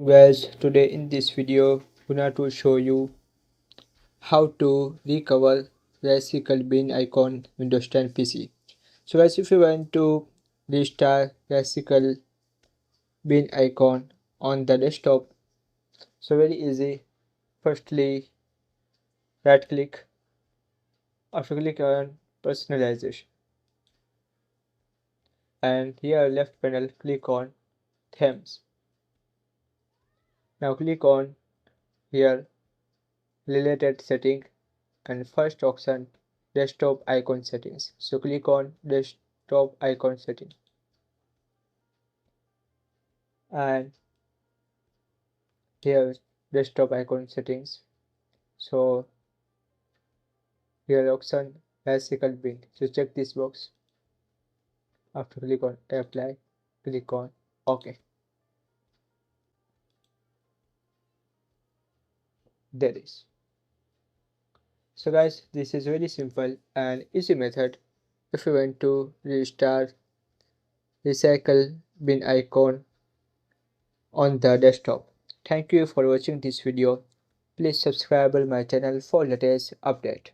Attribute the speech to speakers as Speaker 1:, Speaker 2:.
Speaker 1: Guys, today in this video, I'm going to show you how to recover recycle bin icon Windows 10 PC. So guys, if you want to restart recycle bin icon on the desktop, so very easy. Firstly, right click. After click on personalization, and here left panel click on themes. Now click on here related setting and first option desktop icon settings. So click on desktop icon setting and here desktop icon settings. So here option bicycle bin. So check this box. After click on apply, click on OK. There is. So guys, this is very simple and easy method if you want to restart recycle bin icon on the desktop. Thank you for watching this video. Please subscribe my channel for latest update.